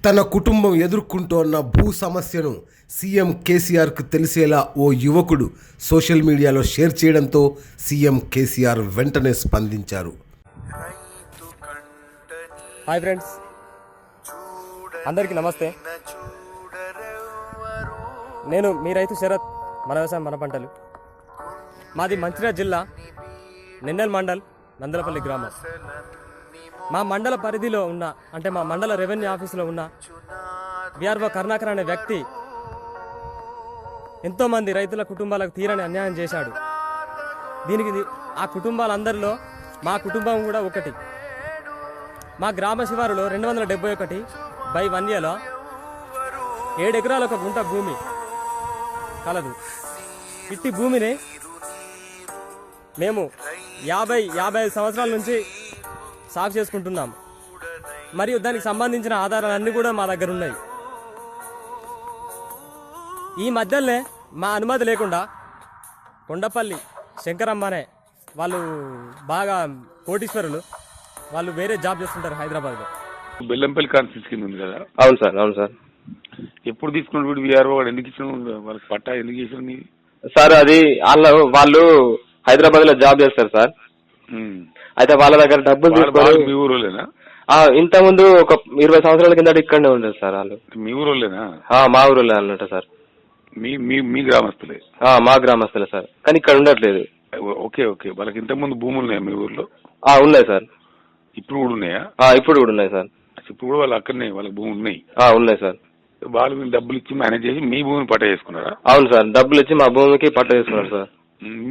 తన కుటుంబం ఎదుర్కొంటోన్న భూ సమస్యను సీఎం కేసీఆర్కు తెలిసేలా ఓ యువకుడు సోషల్ మీడియాలో షేర్ చేయడంతో సీఎం కేసీఆర్ వెంటనే స్పందించారు. హాయ్ ఫ్రెండ్స్, అందరికీ నమస్తే. నేను మీ రైతు శరత్. మన వ్యవసాయం మన పంటలు. మాది మంచిర్యాల జిల్లా నిన్నెల్ మండల్ నందలపల్లి గ్రామం. మా మండల పరిధిలో ఉన్న, అంటే మా మండల రెవెన్యూ ఆఫీసులో ఉన్న విఆర్ఓ కరుణాకర్ అనే వ్యక్తి ఎంతోమంది రైతుల కుటుంబాలకు తీరని అన్యాయం చేశాడు. దీనికి ఆ కుటుంబాలందరిలో మా కుటుంబం కూడా ఒకటి. మా గ్రామ శివారులో 271/1 7 ఎకరాల ఒక గుంట భూమి కలదు. ఇట్టి భూమిని మేము 50-55 సంవత్సరాల నుంచి సాగు చేసుకుంటున్నాం. మరియు దానికి సంబంధించిన ఆధారాలన్నీ కూడా మా దగ్గర ఉన్నాయి. ఈ మధ్యలోనే మా అనుమతి లేకుండా కొండపల్లి శంకరమ్మనే వాళ్ళు బాగా కోటీశ్వరులు, వాళ్ళు వేరే జాబ్ చేస్తుంటారు హైదరాబాద్లో. బెల్లంపల్లి కాన్స్టిట్యూన్సీ కింద ఉంది కదా? అవును సార్, అవును సార్. ఎప్పుడు తీసుకున్నాడు వీడు విఆర్ఓ? వాడు ఎందుకు ఇచ్చిన? వాళ్ళకి పట్టా ఎందుకు ఇచ్చిన సార్? అది వాళ్ళు హైదరాబాద్ లో జాబ్ చేస్తారు సార్. అయితే వాళ్ళ దగ్గర డబ్బులు తీసుకొని. మీ ఊరోలేనా? ఇంత ముందు ఒక 20 సంవత్సరాల కింద ఇక్కడనే ఉండదు సార్ వాళ్ళు. మీ ఊరోలేనా? మా ఊరోలే అన్నట్టు సార్. మీ గ్రామస్తులే? మా గ్రామస్తులే సార్, కానీ ఇక్కడ ఉండట్లేదు. Okay okay. వాళ్ళకి ఇంత ముందు భూములు ఉన్నాయా మీ ఊర్లో? ఉన్నాయి సార్. ఇప్పుడు కూడా ఉన్నాయా? ఇప్పుడు కూడా ఉన్నాయి సార్. ఇప్పుడు కూడా వాళ్ళు అక్కడనే వాళ్ళకి భూములు ఉన్నాయి? ఉన్నాయి సార్. వాళ్ళు మీరు డబ్బులు ఇచ్చి మేనేజ్ చేసి మీ భూమిని పట్ట చేసుకున్నారా? అవును సార్, డబ్బులు ఇచ్చి మా భూమికి పట్ట చేసుకున్నారు సార్.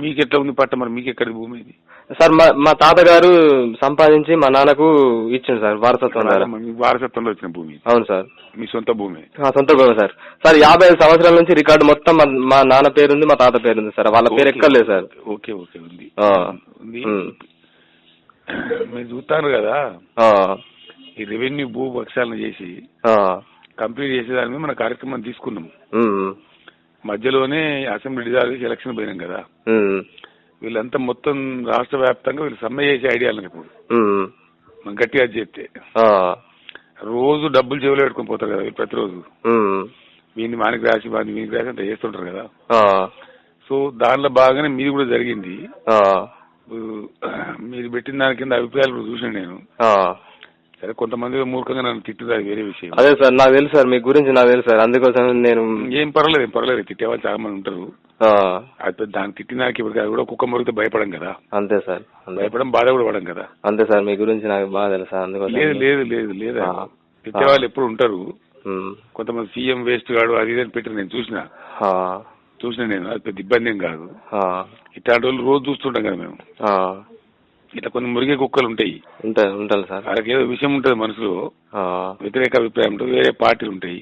మీకు ఎట్లా ఉంది పట్ట? మరి మీకు ఎక్కడ భూమి ఇది? సార్ మా తాతగారు సంపాదించి మా నాన్నకు ఇచ్చింది సార్, వారసత్వం. వారసత్వంలో వచ్చిన భూమి? అవును సార్. మీ సొంత భూమి? సొంత భూమి సార్. సార్ 55 సంవత్సరాల నుంచి రికార్డు మొత్తం మా నాన్న పేరుంది, మా తాత పేరుంది సార్. వాళ్ళ పేరు ఎక్కర్లేదు సార్. Okay okay. ఉంది. మీరు చూస్తాను కదా, ఈ రెవెన్యూ భూ పక్షాలను చేసి కంప్లీట్ చేసేదాని మీద మన కార్యక్రమం తీసుకున్నాం. మధ్యలోనే అసెంబ్లీ డిజాల్వ్ ఎలక్షన్ పోయినాం కదా. వీళ్ళంతా మొత్తం రాష్ట్ర వ్యాప్తంగా వీళ్ళు సమ్మె చేసే ఐడియాలు ఇప్పుడు మనం గట్టిగా చేస్తే రోజు డబ్బులు చెవులు పెట్టుకుని పోతారు కదా వీళ్ళు ప్రతిరోజు. వీడిని మానికి రాసి వీనికి రాసి అంత చేస్తుంటారు కదా. సో దానిలో బాగానే మీది కూడా జరిగింది. మీరు పెట్టిన దాని కింద అభిప్రాయాలు కూడా చూసాను నేను. సరే, కొంతమంది మూర్ఖంగా నన్ను తిట్టుదా, వేరే విషయం. అదే సార్, నాకు తెలుసు సార్, మీ గురించి నాకు తెలుసు సార్. అందుకోసం నేను ఏం పర్వాలేదు తిట్టేవాళ్ళు చాలా మంది ఉంటారు. అయితే దాన్ని తిట్టినాకి అది కూడా కుక్క మొరిగితే భయపడం కదా. అంతే సార్, భయపడం బాధ కూడా పడం కదా. అంతే సార్, మీ గురించి నాకు బాగా తెలుసు. అందుకోసం లేదు తిట్టేవాళ్ళు ఎప్పుడు ఉంటారు. కొంతమంది సీఎం వేస్ట్ గాడు అది ఇదని పెట్టి నేను చూసిన నేను. అది పెద్ద ఇబ్బంది ఏం కాదు. ఇట్లాంటి వాళ్ళు రోజు చూస్తుంటాం కదా మేము. ఇట్లా కొన్ని మురిగే కుక్కలు ఉంటాయి సార్. వాళ్ళకి ఏదో విషయం ఉంటుంది మనసులో, వ్యతిరేక అభిప్రాయం ఉంటుంది, వేరే పార్టీలు ఉంటాయి.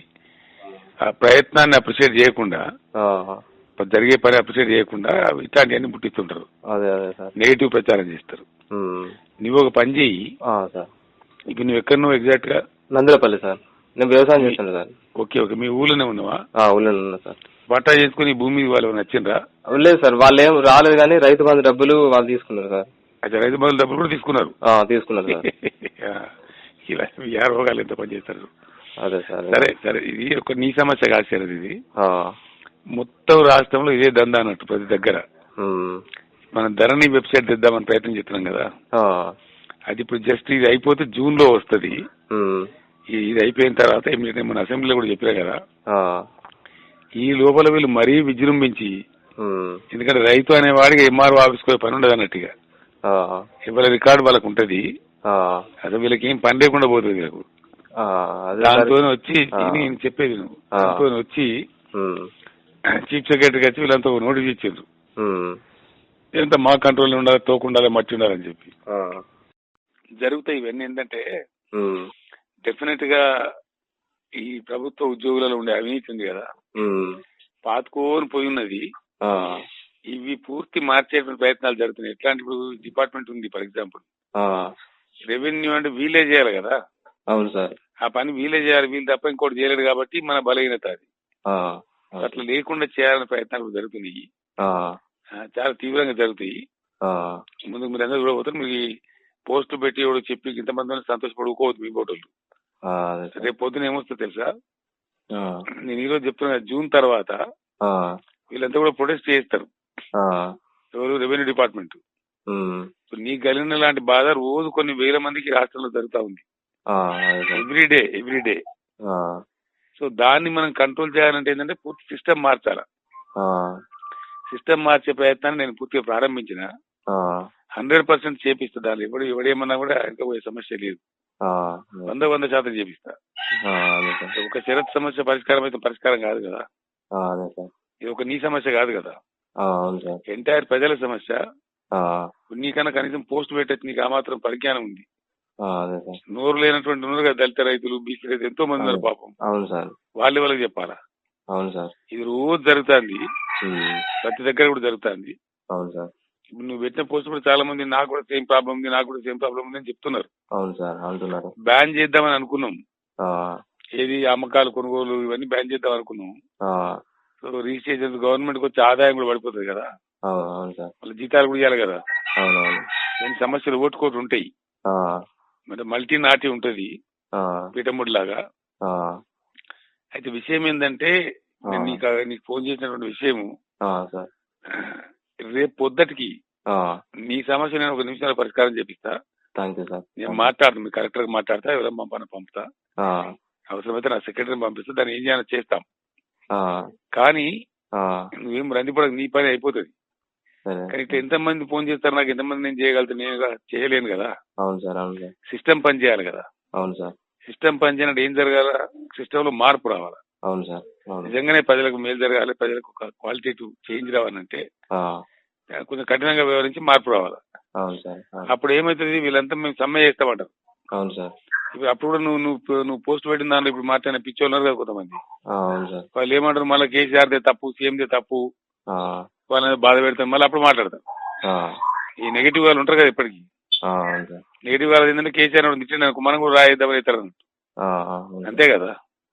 ఆ ప్రయత్నాన్ని అప్రిషియేట్ చేయకుండా, జరిగే పని అప్రిషియేట్ చేయకుండా ఇట్లాంటివన్నీ పుట్టిస్తుంటారు. నెగిటివ్ ప్రచారం చేస్తారు. నువ్వు ఒక పని చెయ్యి. ఇప్పుడు నువ్వు ఎక్కడ నువ్వు ఎగ్జాక్ట్ గా? నందలపల్లి సార్. నేను వ్యవసాయం చేస్తాను సార్. Okay okay. మీ ఊళ్ళోనే ఉన్నావా? ఊళ్ళోనే ఉన్నా సార్. పట్టా చేసుకుని భూమి వాళ్ళు నచ్చిండ్రా? లేదు సార్, వాళ్ళు ఏం రాలేదు, కానీ రైతు బంధు డబ్బులు వాళ్ళు తీసుకున్నారు సార్. అయితే రైతు బంధువుల డబ్బులు కూడా తీసుకున్నారు? తీసుకున్నారు సార్. ఇలా రోగాలు ఎంత పని చేస్తారు. అదే సార్. సరే ఇది ఒక నీ సమస్య కాదు సార్. ఇది మొత్తం రాష్ట్రంలో ఇదే దందా అన్నట్టు ప్రతి దగ్గర. మనం ధరణి వెబ్సైట్ తెద్దామని ప్రయత్నం చేస్తున్నాం కదా. అది ఇప్పుడు జస్ట్ ఇది అయిపోతే జూన్ లో వస్తుంది. ఇది అయిపోయిన తర్వాత మన అసెంబ్లీలో కూడా చెప్పారు కదా. ఈ లోపల వీళ్ళు మరీ విజృంభించి, ఎందుకంటే రైతు అనేవాడికి ఎంఆర్ఓ ఆఫీస్కి పోయే పని ఉండదు అన్నట్టుగా. ఎవరి రికార్డు వాళ్ళకు ఉంటది. అసలు వీళ్ళకి ఏం పని లేకుండా పోతుంది వీళ్ళకు. దాంతో వచ్చి నేను చెప్పేది దాంతో వచ్చి చీఫ్ సెక్రటరీకి వచ్చి వీళ్ళంతా నోటీస్ ఇచ్చారు. ఎంత మా కంట్రోల్ ఉండాలి, తోకుండాలి, మట్టి ఉండాలని చెప్పి జరుగుతాయి ఇవన్నీ. ఏంటంటే డెఫినెట్ గా ఈ ప్రభుత్వ ఉద్యోగులలో ఉండే అవినీతి ఉంది కదా, పాతుకోని పోయి ఉన్నది. ఇవి పూర్తి మార్చే ప్రయత్నాలు జరుగుతున్నాయి. ఎట్లాంటి ఇప్పుడు డిపార్ట్మెంట్ ఉంది, ఫర్ ఎగ్జాంపుల్ రెవెన్యూ అంటే వీలే చేయాలి కదా. అవును సార్. ఆ పని వీలే చేయాలి, వీళ్ళు తప్ప ఇంకోటి చేయలేడు కాబట్టి మన బలహీనత అది. అట్లా లేకుండా చేయాలనే ప్రయత్నాలు జరుగుతున్నాయి. చాలా తీవ్రంగా జరుగుతాయి. ముందుకు మీరు అందరూ కూడా పోతారు. మీరు పోస్టు పెట్టి చెప్పి ఇంతమంది సంతోషపడుకోవద్దు మీ ఫోటోలు. అదే సార్. రేపు పొద్దున ఏమొస్తుందో తెలుసా? ఆ, నేను ఈరోజు చెప్తున్నా, జూన్ తర్వాత ఆ, వీళ్ళంతా కూడా ప్రొటెస్ట్ చేస్తారు. ఆ, ఎవరు? Revenue department. ఉమ్, ఇప్పుడు నీకు కలిగిన లాంటి బాధ రోజు కొన్ని వేల మందికి రాష్ట్రంలో జరుగుతూ ఉంది. ఆ, అదే సార్. ఎవ్రీడే. ఆ, సో దాన్ని మనం కంట్రోల్ చేయాలంటే ఏంటంటే పూర్తి సిస్టమ్ మార్చాలా. ఆ, సిస్టమ్ మార్చే ప్రయత్నాన్ని నేను పూర్తిగా ప్రారంభించిన. ఆ, 100% చేపిస్తా. దాన్ని ఎవడేమన్నా కూడా ఇంకా పోయే సమస్య లేదు. ఆ, 100% చేపిస్తా. ఆ, అదే సార్. ఒక షరత్ సమస్య పరిష్కారం అయితే పరిష్కారం కాదు కదా. ఆ, అదే సార్. ఇది ఒక నీ సమస్య కాదు కదా, ఆ, అవును సార్. ఎంటైర్ ప్రజల సమస్య. ఆ, నీకన్నా కనీసం పోస్ట్ పెట్టచ్చు, నీకు ఆ మాత్రం పరిజ్ఞానం ఉంది. ఆ, అదే సార్. నోరు లేనటువంటి ఉన్నారు కదా, దళిత రైతులు, బీసీ రైతులు ఎంతో మంది ఉన్నారు పాపం. అవును సార్. వాళ్ళకి చెప్పాలా. అవును సార్. ఇది రోజు జరుగుతుంది, ఉమ్, ప్రతి దగ్గర కూడా జరుగుతుంది. అవును సార్. ఇప్పుడు నువ్వు పెట్టిన పోస్ట్ కూడా చాలా మంది నాకు కూడా సేమ్ ప్రాబ్లం ఉంది, నాకు కూడా సేమ్ ప్రాబ్లం ఉంది అని చెప్తున్నారు. అవును సార్ అంటున్నారు. బ్యాన్ చేద్దామని అనుకున్నాం. ఆ, ఏది అమ్మకాలు, కొనుగోలు ఇవన్నీ బ్యాన్ చేద్దాం అనుకున్నాం. ఆ, సో రిజిస్ట్రేషన్ గవర్నమెంట్ కి వచ్చే ఆదాయం కూడా పడిపోతుంది కదా, అవును అవును సార్. వాళ్ళ జీతాలు కూడా ఇవ్వాలి కదా. అవునవును. కొన్ని సమస్యలు ఓటుకోటు ఉంటాయి. ఆ, అంటే మల్టీ నాటి ఉంటది ఆ, పీఠముడి లాగా. ఆ, అయితే విషయం ఏంటంటే, నేను నీకు ఫోన్ చేసినటువంటి విషయము, ఆ, సార్. రేపు పొద్దుటికి ఆ, నీ సమస్య నేను 1 నిమిషాల పరిష్కారం చేపిస్తా. Thank you sir. నేను మాట్లాడను, మీ కలెక్టర్ మాట్లాడతా, ఎవరైనా పంపుతా. ఆ, అవసరమైతే నా సెక్రటరీని పంపిస్తా, దాన్ని ఏం చేయాలో చేస్తాం. ఆ, కానీ ఆ, నువ్వేం రందిపడక, నీ పని అయిపోతుంది. సరే. కానీ ఇట్లా ఎంతమంది ఫోన్ చేస్తారు నాకు, ఎంతమంది నేను చేయగలుగుతా? నేను చేయలేను కదా. అవును సార్. అవును సార్. సిస్టమ్ పని చేయాలి కదా. అవును సార్. సిస్టమ్ పని చేయనట్టు ఏం జరగాల? సిస్టమ్ లో మార్పు రావాలి. అవును సార్. అవును. నిజంగానే ప్రజలకు మేలు జరగాలి, ప్రజలకు ఒక క్వాలిటేటివ్ చేంజ్ రావాలంటే ఆ, కొంచెం కఠినంగా వ్యవహరించి మార్పు రావాలి. అవును సార్. అవును. అప్పుడు ఏమవుతుంది, వీళ్ళంతా మేము సమ్మె చేస్తామంటారు. అవును సార్. ఇప్పుడు అప్పుడు కూడా నువ్వు పోస్ట్ పెట్టిన దాంట్లో ఇప్పుడు మాట్లాడిన పిచ్చోళ్ళు ఉన్నారు కదా కొంతమంది, ఆ, అవును సార్. వాళ్ళు ఏమంటారు, మళ్ళీ కేసీఆర్ దే తప్పు, సీఎం దే తప్పు, ఆ, వాళ్ళని బాధ పెడతారు, మళ్ళీ అప్పుడు మాట్లాడతారు. ఆ, ఈ నెగిటివ్ వాళ్ళు ఉంటారు కదా ఇప్పటికి. ఆ, అవును సార్. నెగిటివ్ వాళ్ళు ఏంటంటే కేసీఆర్ తిట్టిన మనం కూడా రాయిద్దామని ఇస్తారు, ఆ, అవును. అంతే కదా.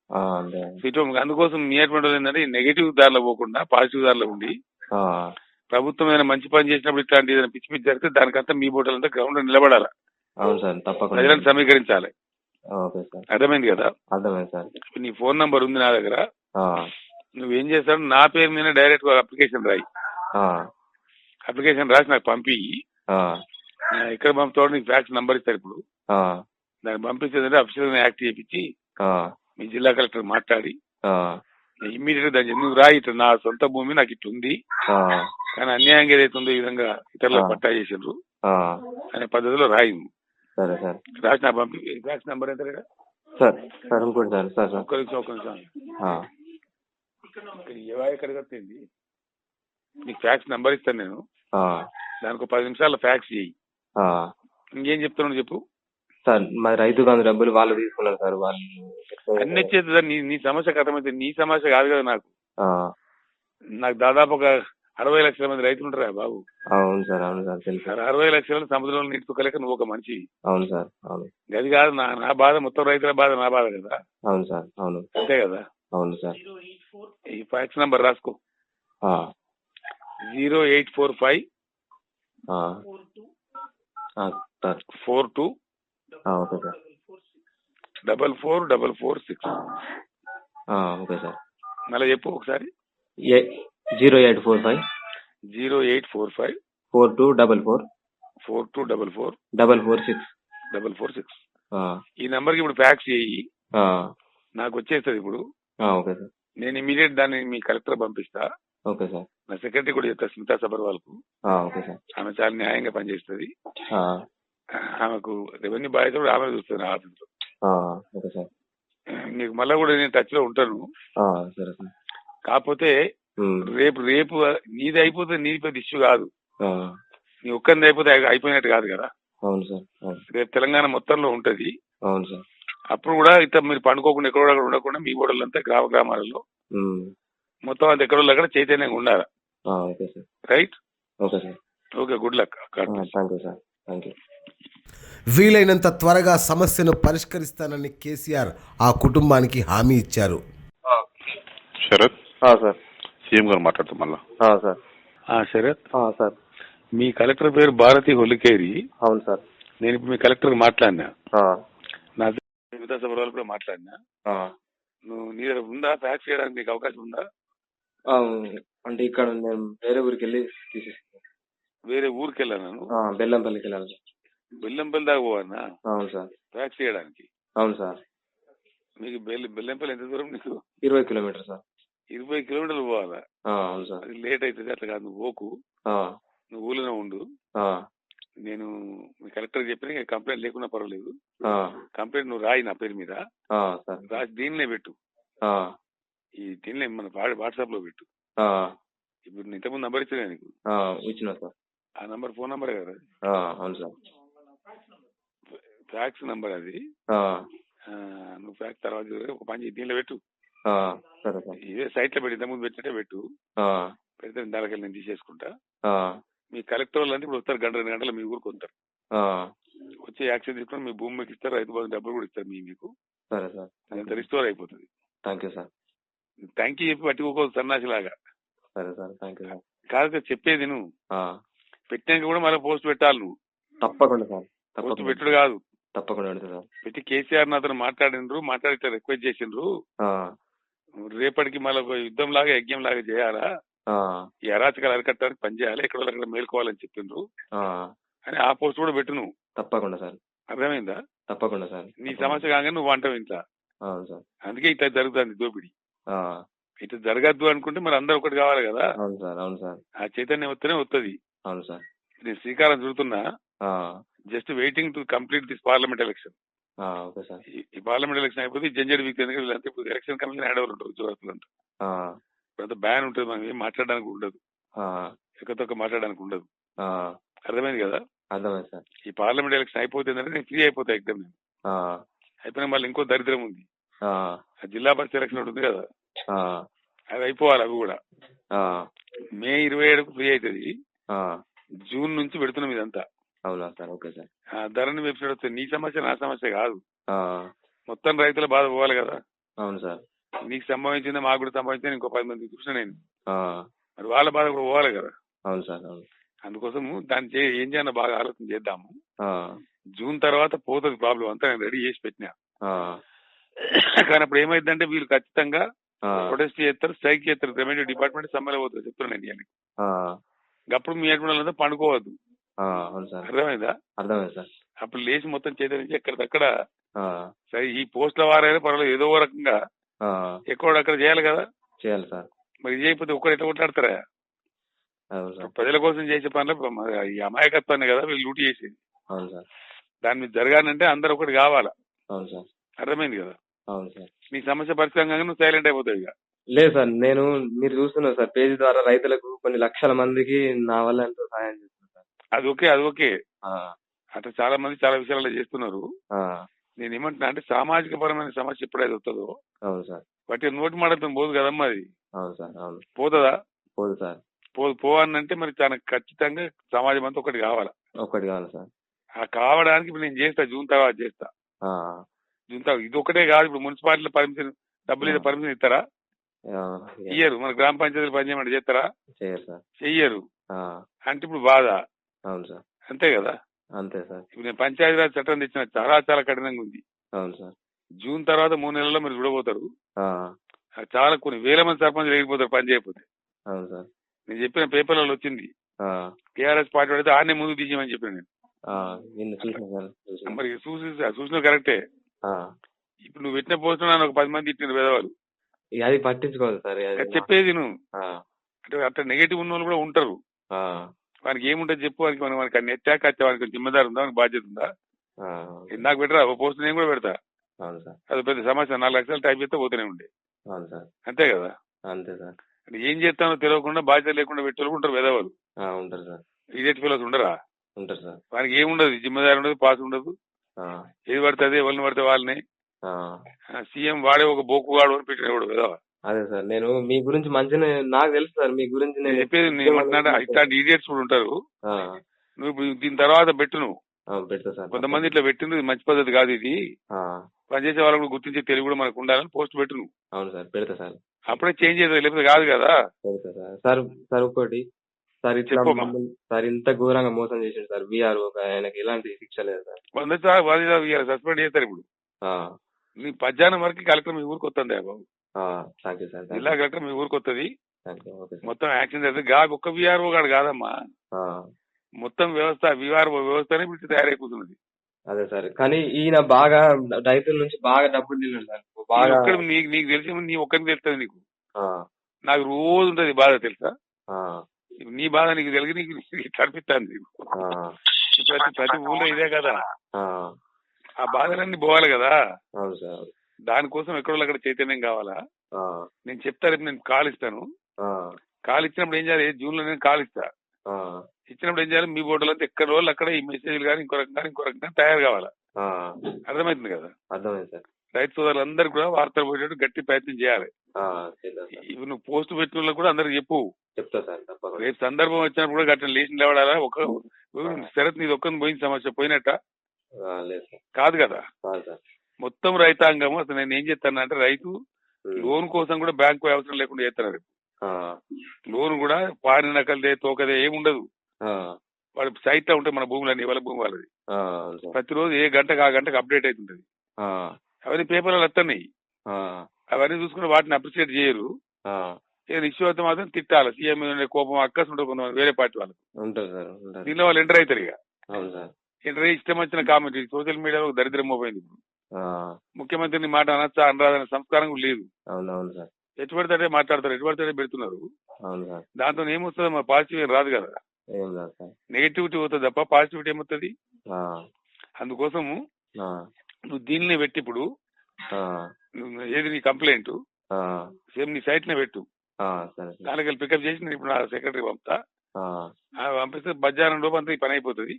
ఆ, అంతే. ఇటు అందుకోసం మీ అటువంటి వాళ్ళు ఏంటంటే ఈ నెగిటివ్ దారిలో పోకుండా పాజిటివ్ దారిలో ఉండి, ఆ, ప్రభుత్వం ఏదైనా మంచి పని చేసినప్పుడు ఇట్లాంటి ఏదైనా పిచ్చి పిచ్చి జరిగితే దానికంతా మీ బోటలంతా గ్రౌండ్ లో నిలబడాలి, అవును సార్. తప్పకుండా. ప్రజలను సమీకరించాలి. Okay sir. అర్థమైంది కదా. అర్థమైంది సార్. ఇప్పుడు నీ ఫోన్ నంబర్ ఉంది నా దగ్గర. ఆ, నువ్వేం చేస్తాడు, నా పేరు మీద డైరెక్ట్ అప్లికేషన్ రాయి. ఆ, అప్లికేషన్ రాసి నాకు పంపి, ఆ, ఎక్కడ పంపుతాడు నీకు ఫ్యాక్స్ నంబర్ ఇస్తారు. ఇప్పుడు ఆ, దాన్ని పంపించేదంటే అఫీషియల్ యాక్ట్ చేయించి ఆ, మీ జిల్లా కలెక్టర్ మాట్లాడి ఆ, ఇమ్మీడియట్ గా దాన్ని నువ్వు రాయి, ఇట్లా నా సొంత భూమి నాకు ఇట్లా ఉంది, ఆ, కానీ అన్యాయంగా ఏదైతే ఉందో ఈ విధంగా ఇతరులకు ఆ. పట్టా చేసిండ్రు ఆ, అనే పద్ధతిలో రాయి. సరే సార్. రాసి నాకు పంపి. ఫ్యాక్స్ నంబర్ ఎంత కదా? సార్ సార్ ఇంకోటి సార్. Sir sir. ఒక్క నిమిషం. ఆ, ఎక్కడికి వస్తుంది నీకు ఫ్యాక్స్ నంబర్ ఇస్తాను నేను, ఆ, దానికి 10 నిమిషాల్లో ఫ్యాక్స్ చేయి. ఆ. ఇంకేం చెప్తున్నావు చెప్పు. సార్ మరి రైతు బంధు డబ్బులు వాళ్ళు తీసుకున్నారు సార్. వాళ్ళు అన్ని వచ్చేది నీ సమస్య అర్థమైతే, నీ సమస్య కాదు కదా నాకు. ఆ, నాకు దాదాపు ఒక 60 లక్షల మంది రైతులు ఉంటారా బాబు. అవును సార్. అవును సార్. తెలుసు. 60 లక్షల సముద్రంలో నీటితోకలేక నువ్వు ఒక మనిషి. అవును సార్. అవును. అది కాదు నా బాధ, మొత్తం రైతుల బాధ నా బాధ కదా. అవును సార్. అవును. అంతే కదా. అవును సార్. ఈ ఫ్యాక్స్ నంబర్ రాసుకో. ఆ, 0845 ఆ, ఆ, sir. 42 okay sir. 44446. Okay sir. మళ్ళీ చెప్పు ఒకసారి. 0845 0845 4244 4244 446. 446. ఈ నంబర్కి ఇప్పుడు ఫ్యాక్స్ చేయి, నాకు వచ్చేస్తుంది ఇప్పుడు. Okay sir. నేను ఇమీడియట్ దాన్ని మీ కలెక్టర్ పంపిస్తా. Okay sir. నా సెక్రటరీ కూడా చెప్తా, స్మితా సబర్వాల్ కు. Okay sir. ఆమె చాలా న్యాయంగా పనిచేస్తుంది. ఆ, ఆమెకు రెవెన్యూ బాధ్యత కూడా ఆమె చూస్తుంది ఆఫీస్ లో. Okay sir. నీకు మళ్ళీ కూడా నేను టచ్ లో ఉంటాను. సరే సార్. కాకపోతే రేపు నీది అయిపోతే నీది పెద్ద ఇష్యూ కాదు, ఆ, నీ ఒక్కరిది అయిపోతే అయిపోయినట్టు కాదు కదా. అవును సార్. అవును. రేపు తెలంగాణ మొత్తంలో ఉంటది. అవును సార్. అప్పుడు కూడా ఇట్లా మీరు పండుకోకుండా ఎక్కడో అక్కడ ఉండకుండా మీ ఓడలంతా గ్రామాలలో మొత్తం అంత ఎక్కడో అక్కడ చైతన్యంగా ఉండాలి. Okay sir. Right. Okay sir. Okay, good luck. Thank you sir. Thank you. వీలైనంత త్వరగా సమస్యను పరిష్కరిస్తానని కేసీఆర్ ఆ కుటుంబానికి హామీ ఇచ్చారు. శరత్ సార్. సీఎం గారు మాట్లాడుతాం మళ్ళా. సార్. శరత్ సార్. మీ కలెక్టర్ పేరు భారతి హొలికేరి. అవును సార్. నేను ఇప్పుడు మీ కలెక్టర్ మాట్లాడినా. నా శాసనసభ వాళ్ళు కూడా మాట్లాడినా. ఆ, నువ్వు నీ దగ్గర ఉందా ఫ్యాక్స్ చేయడానికి నీకు అవకాశం ఉందా? ఆ, అంటే ఇక్కడ నేను వేరే ఊరికి వెళ్ళి తీసేస్తాను. వేరే ఊరికి వెళ్ళాను, బెల్లంపల్లికి వెళ్ళాలి సార్. బెల్లంపల్లి దాకా పోవన్నా అవును సార్. ఫ్యాక్స్ చేయడానికి? అవును సార్. మీకు బెల్లంపల్లి ఎంత దూరం నీకు? 20 కిలోమీటర్ సార్. 20 కిలోమీటర్లు పోవాలా? అవును సార్. అది లేట్ అవుతుంది. అట్లా కాదు, నువ్వు పోకు, నువ్వు ఊళ్ళోనే ఉండు. నేను మీ కలెక్టర్ చెప్పిన కంప్లైంట్ లేకున్నా పర్వాలేదు, కంప్లైంట్ నువ్వు రాయి నా పేరు మీద, రాసి దీనినే పెట్టు, ఈ దీనిలో మన వాట్సాప్ లో పెట్టు. ఇప్పుడు నేను ఇంతకుముందు నంబర్ ఇచ్చిన నీకు, ఇచ్చిన సార్. ఆ నంబర్ ఫోన్ నంబర్ కదా? అవును సార్. ఫ్యాక్స్ నంబర్ అది. నువ్వు ఫ్యాక్స్ తర్వాత ఒక పని దీనిలో పెట్టు. సరే సార్. ఇదే సైట్ లో పెట్టి ఇంతకుముందు పెట్టినట్టే పెట్టు. పెడితే దానికి నేను తీసేసుకుంటా. మీ కలెక్టర్ వాళ్ళు అంటే ఇప్పుడు వస్తారు, 2 గంటలు మీ ఊరికి వస్తారు. వచ్చి యాక్షన్ తీసుకుని మీ భూమి మీకు ఇస్తారు, రైతు బంధు డబ్బులు కూడా ఇస్తారు మీకు. సరే సార్. అంత రిస్టోర్ అయిపోతుంది. Thank you sir. Thank you చెప్పి పట్టుకోకూడదు సన్నాసి లాగా. సరే సార్. Thank you sir. కాదు చెప్పేది నువ్వు పెట్టాక కూడా మళ్ళీ పోస్ట్ పెట్టాలి నువ్వు. తప్పకుండా సార్. పోస్ట్ పెట్టుడు కాదు, తప్పకుండా సార్. పెట్టి కేసీఆర్ అతను మాట్లాడి రిక్వెస్ట్ చేసిండ్రు, రేపటికి మళ్ళీ యుద్ధం లాగా యజ్ఞం లాగా చేయాలా, ఈ అరాచకాలు అరికట్టడానికి పనిచేయాలి, ఎక్కడ మేల్కోవాలని చెప్పిండ్రు అని ఆ పోస్ట్ కూడా పెట్టు నువ్వు. తప్పకుండా సార్. అర్థమైందా? తప్పకుండా సార్. నీ సమస్య కాగానే నువ్వు అంటావు ఇంట్లో. అందుకే ఇట్లా జరుగుతుంది దోపిడి. ఇట్లా జరగద్దు అనుకుంటే మరి అందరు ఒకటి కావాలి కదా. అవును సార్. అవును సార్. ఆ చైతన్యం వస్తేనే వస్తుంది. అవును సార్. నేను శ్రీకారం చుడుతున్నా, just waiting to complete this parliament election. Okay sir. ఈ పార్లమెంట్ ఎలక్షన్ అయిపోతే జంజర్ వీక్, ఎందుకంటే ఇప్పుడు ఎలక్షన్ కమిషన్ హ్యాండ్ ఓవర్ ఉంటుంది ఉద్యోగస్తులంతా. ఇప్పుడంతా బ్యాన్ ఉంటుంది, మనం ఏం మాట్లాడడానికి ఉండదు, ఎక్కతొక్క మాట్లాడడానికి ఉండదు. అర్థమైంది కదా? అర్థమైంది సార్. ఈ పార్లమెంట్ ఎలక్షన్ అయిపోతుందంటే నేను ఫ్రీ అయిపోతా ఎగ్జామ్. నేను అయిపోయినా మళ్ళీ ఇంకో దరిద్రం ఉంది, జిల్లా పరిషత్ ఎలక్షన్ ఉంటుంది కదా, అది అయిపోవాలి. అవి కూడా మే 27కు ఫ్రీ అవుతుంది. జూన్ నుంచి పెడుతున్నాం ఇదంతా. అవునా sir? Okay sir. Dharani website వస్తుంది. నీ సమస్య నా సమస్య కాదు, మొత్తం రైతుల బాధ పోవాలి కదా. అవును సార్. నీకు సంభవించింది, మాకు కూడా సంభవించింది, ఇంకో 10 మందికి చూసిన నేను, మరి వాళ్ళ బాధ కూడా పోవాలి కదా. అవును సార్. అవును. అందుకోసము దాన్ని ఏం చేయాలో బాగా ఆలోచన చేద్దాము. జూన్ తర్వాత పోతుంది ప్రాబ్లం అంతా, నేను రెడీ చేసి పెట్టినా. కానీ అప్పుడు ఏమైందంటే వీళ్ళు ఖచ్చితంగా ప్రొటెస్ట్ చేస్తారు, స్ట్రైక్ చేస్తారు, రెవెన్యూ డిపార్ట్మెంట్ సమ్మెలో పోతుంది చెప్తున్నాను నేను. అప్పుడు మీ అటువంటి పండుకోవద్దు. అర్థమైందా? అర్థమైంది సార్. అప్పుడు లేచి మొత్తం చేత నుంచి ఎక్కడికక్కడ సరే ఈ పోస్టుల వారైనా పర్వాలేదు, ఏదో ఓ రకంగా ఎక్కడక్కడ చేయాలి కదా. చేయాలి సార్. మరి ఇది అయిపోతే ఒక్కరు ఎట్లా కొట్లాడతారా? ప్రజల కోసం చేసే పనులు ఈ అమాయకత్వాన్ని కదా వీళ్ళు లూటి చేసేది. అవును సార్. దాని మీద జరగాలంటే అందరు ఒకటి కావాలా. అవును సార్. అర్థమైంది కదా? అవును సార్. నీ సమస్య పరిస్థితి నువ్వు సైలెంట్ అయిపోతావు ఇక. లేదు సార్, నేను మీరు చూస్తున్నారు సార్ పేజీ ద్వారా రైతులకు కొన్ని లక్షల మందికి నా వల్ల ఎంతో సహాయం చేస్తున్నారు సార్. అది ఓకే. అట్లా చాలా మంది చాలా విషయాలు చేస్తున్నారు. నేను ఏమంటున్నా అంటే సామాజిక పరమైన సమస్య ఎప్పుడైతే వస్తుందో, అవును సార్, వాటి నోటి మాటతో పోదు కదమ్మా అది. అవును సార్. అవును. పోతుందా? పోదు సార్. పోవాలంటే మరి తనకు ఖచ్చితంగా సమాజం అంతా ఒకటి కావాలి. ఒకటి కావాలి సార్. ఆ కావడానికి ఇప్పుడు నేను చేస్తా, జూన్ తర్వాత చేస్తా. జూన్ తర్వాత ఇది ఒకటే కాదు, ఇప్పుడు మున్సిపాలిటీలో పర్మిషన్ డబ్బులు పర్మిషన్ ఇస్తారా? ఇయ్యరు. మన గ్రామ పంచాయతీలు పనిచేయమంటే చేస్తారా? చెయ్యరు. అంటే ఇప్పుడు బాధ. అవును సార్. అంతే కదా? అంతే సార్. ఇప్పుడు నేను పంచాయతీరాజ్ చట్టం తెచ్చిన చాలా కఠినంగా ఉంది. అవును సార్. జూన్ తర్వాత 3 నెలల్లో మీరు చూడబోతారు, చాలా కొన్ని వేల మంది సర్పంచ్ లేకపోతారు పని చేయకపోతే. అవును సార్. నేను చెప్పిన పేపర్లలో వచ్చింది, టీఆర్ఎస్ పార్టీ పడితే ఆడనే ముందుకు తీసేయమని చెప్పిన నేను. మరి చూసిన కరెక్టే. ఇప్పుడు నువ్వు పెట్టిన పోస్ట్ నన్ను ఒక 10 మంది ఇచ్చిన పేదవాళ్ళు, అది పట్టించుకోవాలి సార్. చెప్పేది నువ్వు అంటే అట్లా నెగటివ్ ఉన్న వాళ్ళు కూడా ఉంటారు. వానికి ఏముంటుంది చెప్పు, వానికి అన్ని ఎత్తాక వానికి జిమ్మదారు ఉందా, వానికి బాధ్యత ఉందా? నాకు పెట్టరా ఒక పోస్ట్, నేను కూడా పెడతా. అది పెద్ద సమస్య. 4 లక్షలు టైప్ చేస్తే పోతూనే ఉండే. అంతే కదా? అంతే సార్. ఏం చేస్తానో తెలియకుండా బాధ్యత లేకుండా పెట్టే ఉంటారు పేదవాళ్ళు. ఉంటారు సార్. ఇదేటి ఫీల్స్ ఉండరా? ఉంటారు సార్. వానికి ఏముండదు, జిమ్మదారి ఉండదు, పాస్ ఉండదు, ఏది పడుతుంది ఎవరిని పడితే వాళ్ళని. సీఎం వాడే ఒక బోకుగాడు అని పెట్టినవాడు కదా. అదే సార్, నేను మీ గురించి మంచిగా నాకు తెలుసు సార్. మీ గురించి నేను చెప్పేది ఇట్లాంటి ఈడియట్స్ కూడా ఉంటారు. నువ్వు ఇప్పుడు దీని తర్వాత పెట్టు, నువ్వు పెడతా సార్. కొంతమంది ఇట్లా పెట్టింది మంచి పద్ధతి కాదు ఇది, పనిచేసే వాళ్ళకు గుర్తించే తెలివి కూడా మనకు ఉండాలని పోస్ట్ పెట్టు నువ్వు. అవును సార్, పెడతా సార్. అప్పుడే చేంజ్ అవుతుంది, లేకపోతే కాదు కదా. పెడతా సార్. సార్ ఒక్కటి సార్, ఇట్లా సార్ ఇంత ఘోరంగా మోసం చేసిండు సార్ వీఆర్ఓ, ఆయనకి ఎలాంటి శిక్ష లేదు సార్. సస్పెండ్ చేస్తారు ఇప్పుడు. నీ పద్యానం వరకు కలెక్టర్ మీ ఊరికి వస్తుంది బాబు. Thank you sir. జిల్లా కలెక్టర్ మీ ఊరికి వస్తుంది. Okay sir. మొత్తం యాక్షన్ చేస్తుంది. ఒక్క విఆర్ఓ గాడు కాదమ్మా, మొత్తం వ్యవస్థ విఆర్ఓ వ్యవస్థనే ఇప్పుడు తయారైపోతున్నది. అదే సార్, కానీ ఈయన బాగా రైతుల నుంచి బాగా డబ్బులు తిన్నాడు సార్. బాగా నీకు తెలిసి నీ ఒక్కరికి తెలుస్తుంది. నీకు నాకు రోజు ఉంటది బాధ తెలుసా. నీ బాధ నీకు తెలిసి నీకు కనిపిస్తాను. నీకు ప్రతి ఊళ్ళో ఇదే కదా, ఆ బాధలన్నీ పోవాలి కదా. అవును సార్. దానికోసం ఎక్కడో అక్కడ చైతన్యం కావాలా. నేను చెప్తా, రేపు నేను కాల్ ఇస్తాను. కాల్ ఇచ్చినప్పుడు ఏం చేయాలి, జూన్ లో నేను కాల్ ఇస్తా. ఇచ్చినప్పుడు ఏం చేయాలి, మీ బోర్డులంతా ఎక్కడ రోజులు అక్కడ ఈ మెసేజ్లు కానీ ఇంకో రకంగా తయారు కావాలా. అర్థమవుతుంది కదా. అర్థమైంది సార్. రైతు సోదరులందరూ కూడా వార్తలు పోయేటట్టు గట్టి ప్రయత్నం చేయాలి. ఇవి నువ్వు పోస్ట్ పెట్టిన వాళ్ళకి కూడా అందరికి చెప్పు. చెప్తా సార్. రేపు సందర్భం వచ్చినప్పుడు కూడా గట్టిన లేచిన లేవడాలా. ఒక శరత్ నీది ఒక్కరిని పోయిన సమస్య పోయినట్ట కాదు కదా. మొత్తం రైతాంగం. అసలు నేను ఏం చేస్తానంటే, రైతు లోన్ కోసం కూడా బ్యాంకు అవసరం లేకుండా చేస్తాను. లోన్ కూడా పారి నకలదే తోకదే ఏముండదు. వాడు సైట్ లో ఉంటాయి మన భూములన్నీ, వాళ్ళ భూమి వాళ్ళది. ప్రతిరోజు ఏ గంటకు ఆ గంటకు అప్డేట్ అవుతుంటది. అవన్నీ పేపర్లు వస్తున్నాయి. అవన్నీ చూసుకుని వాటిని అప్రిషియేట్ చేయరు. ఏదైనా ఇష్యూ అయితే మాత్రం తిట్టాలి. సీఎం మీద కోపం అక్కస్ ఉంటుంది కొంతమంది వేరే పార్టీ వాళ్ళకు. దీనిలో వాళ్ళు ఎంటర్ అవుతారు. ఇక ఎంటర్ అయ్యి ఇష్టం వచ్చిన కామెంట్. సోషల్ మీడియాలో దరిద్రం పోయింది. ఇప్పుడు ముఖ్యమంత్రిని మాట అనొచ్చా అనరాదనే సంస్కారం లేదు. ఎటు పడితే మాట్లాడతారు, ఎటు పడితే పెడుతున్నారు. దాంతో ఏమొస్తుంది, మా పాజిటివ్ రాదు కదా. నెగిటివిటీ అవుతుంది తప్ప పాజిటివిటీ ఏమవుతుంది. అందుకోసము నువ్వు దీనినే పెట్టి ఇప్పుడు ఏది నీ కంప్లైంట్ సేమ్ నీ సైట్ నే పెట్టు. దానికి పికప్ చేసి నేను ఇప్పుడు నా సెక్రటరీ పంపుతా. పంపిస్తే మధ్యాహ్నం లోపు అంతా ఈ పని అయిపోతుంది.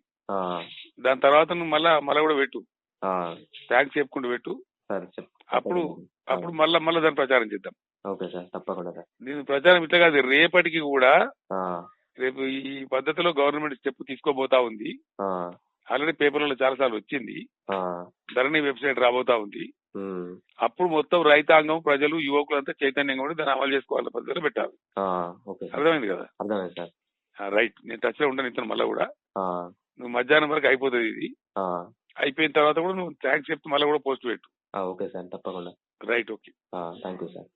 దాని తర్వాత నువ్వు మళ్ళా కూడా పెట్టు, థ్యాంక్స్ చెప్పుకుంటూ పెట్టు. అప్పుడు మళ్ళా దాన్ని ప్రచారం చేద్దాం. ఓకే సార్, తప్పకుండా. దీని ప్రచారం ఇట్లా కాదు, రేపటికి కూడా రేపు ఈ పద్ధతిలో గవర్నమెంట్ స్టెప్ తీసుకోబోతా ఉంది. ఆల్రెడీ పేపర్లలో చాలా సార్లు వచ్చింది. ధరణి వెబ్సైట్ రాబోతా ఉంది. అప్పుడు మొత్తం రైతాంగం, ప్రజలు, యువకులంతా చైతన్యంగా ఉండి దాన్ని అమలు చేసుకోవాలి, పద్ధతిలో పెట్టాలి. అర్థమైంది కదా. అర్థమైంది సార్. రైట్, నేను టచ్ లో ఉంటాను ఇతను. మళ్ళీ కూడా నువ్వు మధ్యాహ్నం వరకు అయిపోతుంది ఇది. అయిపోయిన తర్వాత కూడా నువ్వు థ్యాంక్స్ చెప్తే మళ్ళీ కూడా పోస్ట్ పెట్టు. ఓకే సార్, తప్పకుండా. Right, okay, thank you sir.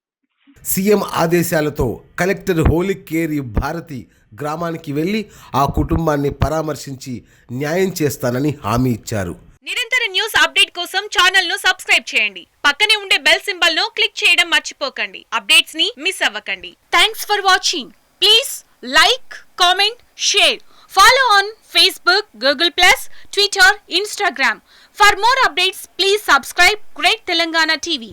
CM ఆదేశాలతో కలెక్టర్ హోలికేరి భారతి గ్రామానికి వెళ్లి ఆ కుటుంబాన్ని పరామర్శించి న్యాయం చేస్తానని హామీ ఇచ్చారు. నిరంతర న్యూస్ అప్డేట్ కోసం ఛానల్ ను సబ్స్క్రైబ్ చేయండి. పక్కనే ఉండే బెల్ సింబల్ ను క్లిక్ చేయడం మర్చిపోకండి. అప్డేట్స్ ని మిస్ అవ్వకండి. Thanks for watching. Please like, comment, share. Follow on Facebook, Google+, Twitter, Instagram. For more updates, please subscribe Great Telangana TV.